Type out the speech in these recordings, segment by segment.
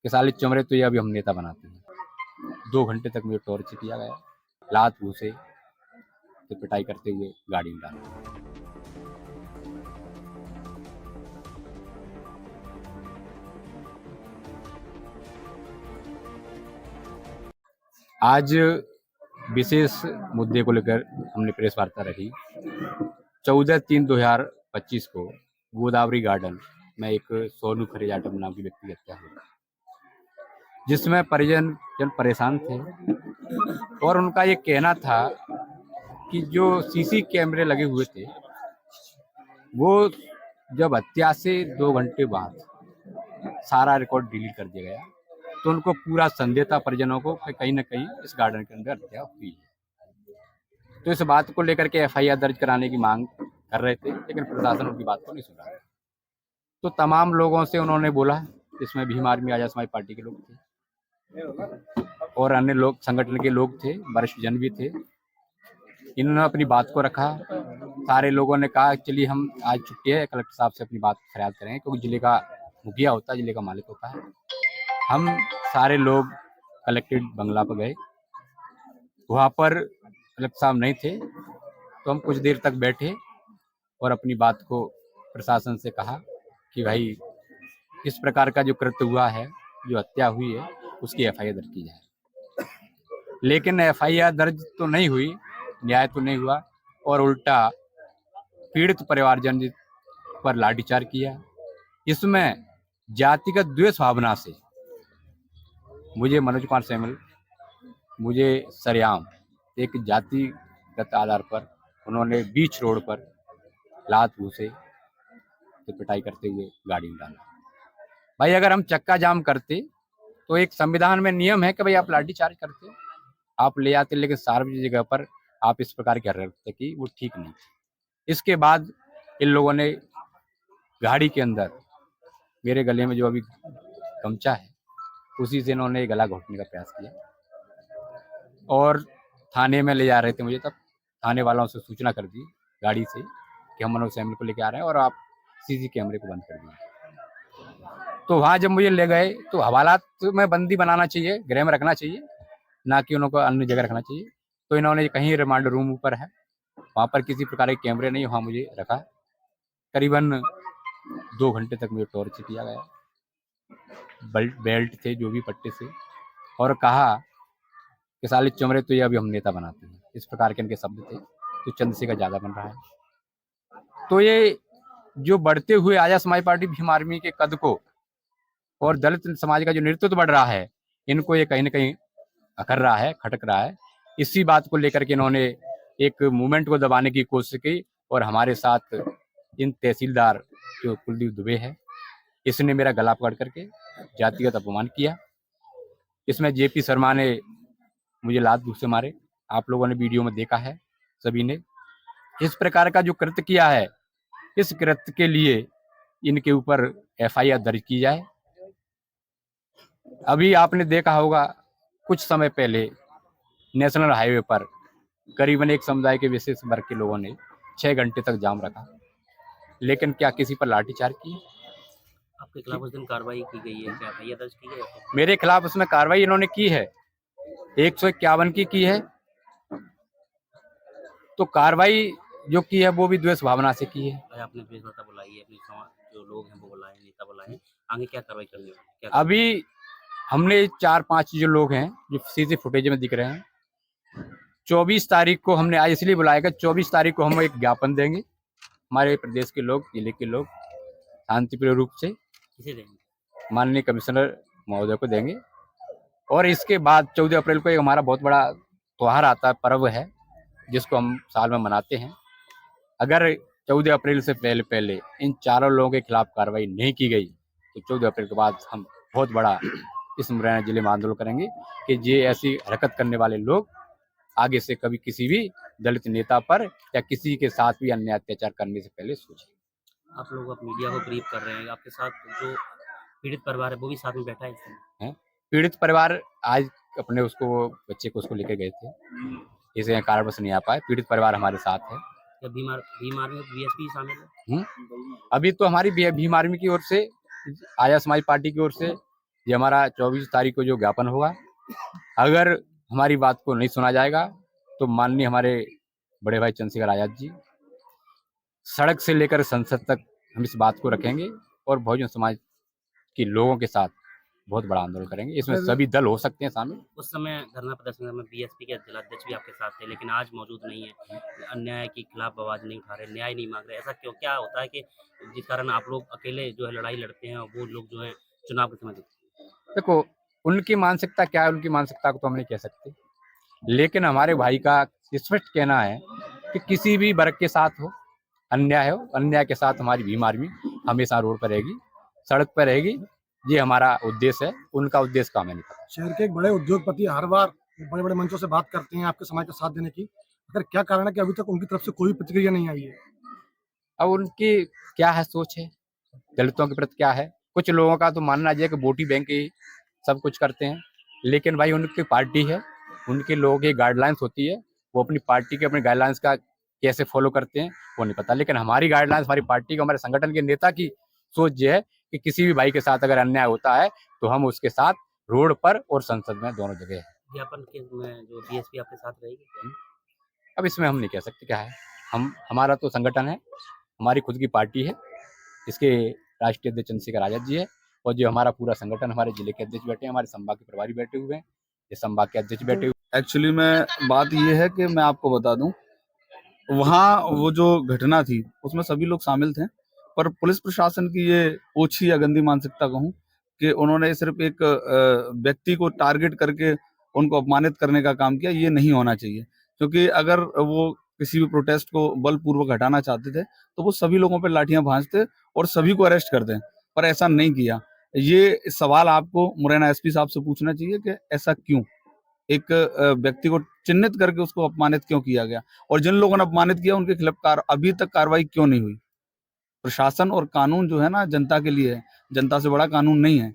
कि साले चमड़े तो ये अभी हम नेता बनाते हैं। 2 घंटे तक मुझे टॉर्चर किया गया, लात घूसे से पिटाई करते हुए गाड़ी में डाला। आज विशेष मुद्दे को लेकर हमने प्रेस वार्ता रखी। 14/3/2025 को गोदावरी गार्डन में एक सोनू खरे जाटव नाम के व्यक्ति की हत्या हुई, जिसमें परिजन जन परेशान थे और उनका ये कहना था कि जो सीसी कैमरे लगे हुए थे वो जब हत्या से 2 घंटे बाद सारा रिकॉर्ड डिलीट कर दिया गया, तो उनको पूरा संदेह था परिजनों को कि कहीं ना कहीं इस गार्डन के अंदर हत्या हुई है। तो इस बात को लेकर के एफआईआर दर्ज कराने की मांग कर रहे थे, लेकिन प्रशासन उनकी बात को नहीं सुन रहा था। तो तमाम लोगों से उन्होंने बोला, इसमें भीम आर्मी आजाद समाज पार्टी के लोग थे और अन्य लोग संगठन के लोग थे, वरिष्ठ जन भी थे। इन्होंने अपनी बात को रखा। सारे लोगों ने कहा चलिए हम आज छुट्टी है, कलेक्टर साहब से अपनी बात फरियाद करेंगे, क्योंकि जिले का मुखिया होता है, जिले का मालिक होता है। हम सारे लोग कलेक्ट्रेट बंगला पर गए। वहाँ पर कलेक्टर साहब नहीं थे, तो हम कुछ देर तक बैठे और अपनी बात को प्रशासन से कहा कि भाई इस प्रकार का जो कृत्य हुआ है, जो हत्या हुई है, उसकी एफआईआर दर्ज की जाए। लेकिन एफआईआर दर्ज तो नहीं हुई, न्याय तो नहीं हुआ और उल्टा पीड़ित परिवारजन पर लाठीचार्ज किया। इसमें जातिगत द्वेष भावना से मुझे मनोज कुमार सैमुअल, मुझे सरेआम एक जातिगत आधार पर उन्होंने बीच रोड पर लात घूसे से पिटाई करते हुए गाड़ी में डाला। भाई अगर हम चक्का जाम करते तो एक संविधान में नियम है कि भाई आप लाठीचार्ज करते, आप ले आते, लेकिन सार्वजनिक जगह पर आप इस प्रकार की हरकत की, वो ठीक नहीं थी। इसके बाद इन लोगों ने गाड़ी के अंदर मेरे गले में जो अभी गमछा है उसी से इन्होंने गला घोटने का प्रयास किया और थाने में ले जा रहे थे मुझे। तब थाने वालों से सूचना कर दी गाड़ी से कि हम मनोज सैमुअल को लेके आ रहे हैं और आप सीसी कैमरे को बंद कर दिए। तो वहाँ जब मुझे ले गए तो हवालात में बंदी बनाना चाहिए, गृह में रखना चाहिए, ना कि उनको अन्य जगह रखना चाहिए। तो इन्होंने कहीं रिमांड रूम ऊपर है, वहाँ पर किसी प्रकार के कैमरे नहीं, वहाँ मुझे रखा। करीबन 2 घंटे तक मुझे टॉर्चर किया गया, बेल्ट थे जो भी पट्टे से, और कहा कि साले चमड़े तो ये अभी हम नेता बनाते हैं, इस प्रकार के इनके शब्द थे। तो चंद्रशेखर ज्यादा बन रहा है। तो ये जो बढ़ते हुए आजाद समाज पार्टी भीम आर्मी के कद को और दलित समाज का जो नेतृत्व बढ़ रहा है, इनको ये कहीं ना कहीं अखर रहा है, खटक रहा है। इसी बात को लेकर के इन्होंने एक मूवमेंट को दबाने की कोशिश की और हमारे साथ इन तहसीलदार जो कुलदीप दुबे है, इसने मेरा गला पकड़ करके जातिगत अपमान किया। इसमें जेपी शर्मा ने मुझे लात घूंसे मारे, आप लोगों ने वीडियो में देखा है सभी ने। इस प्रकार का जो कृत्य किया है, इस कृत्य के लिए इनके ऊपर एफआईआर दर्ज की जाए। अभी आपने देखा होगा कुछ समय पहले नेशनल हाईवे पर करीबन एक समुदाय के विशेष वर्ग के लोगों ने 6 घंटे तक जाम रखा, लेकिन क्या किसी पर लाठीचार्ज की? आपके खिलाफ उस दिन कार्रवाई की गई है, क्या एफआईआर दर्ज की गई है? मेरे खिलाफ उसमें कार्रवाई इन्होंने की है, 151 की है। तो कार्रवाई जो की है वो भी द्वेष भावना से की है। आपने प्रेस वार्ता बुलाई है, अपने समाज जो लोग हैं वो बुलाए, नेता बुलाए, आगे क्या कार्रवाई करनी है? अभी हमने 4-5 जो लोग हैं जो सीसी फुटेज में दिख रहे हैं, 24 तारीख को हमने आज इसलिए बुलाया कि 24 तारीख को हम एक ज्ञापन देंगे, हमारे प्रदेश के लोग, जिले के लोग शांतिप्रिय रूप से किसे देंगे? माननीय कमिश्नर महोदय को देंगे। और इसके बाद 14 अप्रैल को एक हमारा बहुत बड़ा त्योहार आता है, पर्व है, जिसको हम साल में मनाते हैं। अगर 14 अप्रैल से पहले इन चारों लोगों के खिलाफ कार्रवाई नहीं की गई तो 14 अप्रैल के बाद हम बहुत बड़ा इस मुरैना जिले में आंदोलन करेंगे कि ये ऐसी हरकत करने वाले लोग आगे से कभी किसी भी दलित नेता पर या किसी के साथ भी अन्य अत्याचार करने से पहले सोचें। आप लोग अब मीडिया को ब्रीफ कर रहे हैं, आपके साथ जो पीड़ित परिवार है वो भी साथ में बैठा है इसमें? पीड़ित परिवार आज अपने उसको बच्चे को उसको लेकर गए थे, इसे कारणवश नहीं आ पाए। पीड़ित परिवार हमारे साथ है। भीम आर्मी बीएसपी शामिल है? अभी तो हमारी भीम आर्मी की ओर से, आजाद समाज पार्टी की ओर से ये हमारा 24 तारीख को जो ज्ञापन होगा, अगर हमारी बात को नहीं सुना जाएगा तो माननीय हमारे बड़े भाई चंद्रशेखर आजाद जी सड़क से लेकर संसद तक हम इस बात को रखेंगे और बहुजन समाज के लोगों के साथ बहुत बड़ा आंदोलन करेंगे। इसमें सभी दल हो सकते हैं शामिल। उस समय धरना प्रदर्शन में बीएसपी के जिलाध्यक्ष भी आपके साथ थे, लेकिन आज मौजूद नहीं है। अन्याय के खिलाफ आवाज नहीं उठा रहे, न्याय नहीं मांग रहे, ऐसा क्यों? क्या होता है कि जिस कारण आप लोग अकेले जो है लड़ाई लड़ते हैं और वो लोग जो है चुनाव के समय दिखते हैं? देखो, उनकी मानसिकता क्या है, उनकी मानसिकता को तो हम नहीं कह सकते, लेकिन हमारे भाई का स्पष्ट कहना है कि किसी भी वर्ग के साथ हो, अन्याय के साथ हमारी भीम आर्मी हमेशा रोड पर रहेगी, सड़क पर रहेगी। ये हमारा उद्देश्य है, उनका उद्देश्य का हमें नहीं पता। शहर के एक बड़े उद्योगपति हर बार बड़े-बड़े मंचों से बात करते हैं आपके समाज का साथ देने की। आखिर क्या कारण है कि अभी तक उनकी तरफ से कोई प्रतिक्रिया नहीं आई है? अब उनकी क्या है सोच है, दलितों के प्रति क्या है। कुछ लोगों का तो मानना है कि वोटी बैंक ही सब कुछ करते हैं, लेकिन भाई उनकी पार्टी है, उनके लोगों की गाइडलाइंस होती है, वो अपनी पार्टी के अपने गाइडलाइंस का कैसे फॉलो करते हैं वो नहीं पता। लेकिन हमारी गाइडलाइंस, हमारी पार्टी को, हमारे संगठन के नेता की सोच ये है कि किसी भी भाई के साथ अगर अन्याय होता है तो हम उसके साथ रोड पर और संसद में दोनों जगह है। ज्ञापन के में जो बीएसपी आपके साथ रहेगी क्या? अब इसमें हम नहीं कह सकते क्या है। हमारा तो संगठन है, हमारी खुद की पार्टी है, इसके राष्ट्रीय अध्यक्ष चंद्रशेखर आजाद जी है और जो हमारा पूरा संगठन, हमारे जिले के अध्यक्ष बैठे हैं, हमारे संभाग के प्रभारी बैठे हुए हैं, ये संभाग के अध्यक्ष बैठे हुए। एक्चुअली में बात ये है कि मैं आपको बता दूं, वहाँ वो जो घटना थी उसमें सभी लोग शामिल थे, पर पुलिस प्रशासन की ये ओछी या गंदी मानसिकता कहूँ कि उन्होंने सिर्फ एक व्यक्ति को टारगेट करके उनको अपमानित करने का काम किया। ये नहीं होना चाहिए, क्योंकि अगर वो किसी भी प्रोटेस्ट को बलपूर्वक हटाना चाहते थे तो वो सभी लोगों पर लाठियां भांजते और सभी को अरेस्ट करते, पर ऐसा नहीं किया। ये सवाल आपको मुरैना एसपी साहब से पूछना चाहिए कि ऐसा क्यों, एक व्यक्ति को चिन्हित करके उसको अपमानित क्यों किया गया, और जिन लोगों ने अपमानित किया उनके खिलाफ अभी तक कार्रवाई क्यों नहीं हुई। प्रशासन और कानून जो है ना जनता के लिए है, जनता से बड़ा कानून नहीं है।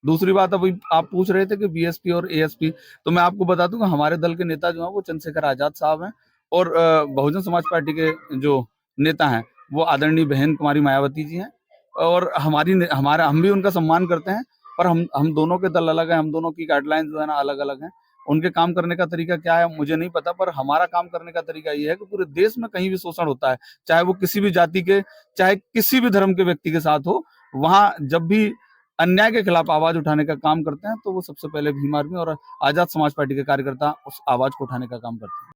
दूसरी बात, अभी आप पूछ रहे थे कि बीएसपी और एएसपी, तो मैं आपको बता दूं कि हमारे दल के नेता जो हैं वो चंद्रशेखर आजाद साहब हैं और बहुजन समाज पार्टी के जो नेता हैं वो आदरणीय बहन कुमारी मायावती जी हैं, और हम भी उनका सम्मान करते हैं, पर हम दोनों के दल अलग हैं, हम दोनों की गाइडलाइंस जो है ना अलग अलग हैं। उनके काम करने का तरीका क्या है मुझे नहीं पता, पर हमारा काम करने का तरीका ये है कि पूरे देश में कहीं भी शोषण होता है, चाहे वो किसी भी जाति के, चाहे किसी भी धर्म के व्यक्ति के साथ हो, वहां जब भी अन्याय के खिलाफ आवाज उठाने का काम करते हैं तो वो सबसे पहले भीम आर्मी और आजाद समाज पार्टी के कार्यकर्ता उस आवाज को उठाने का काम करते हैं।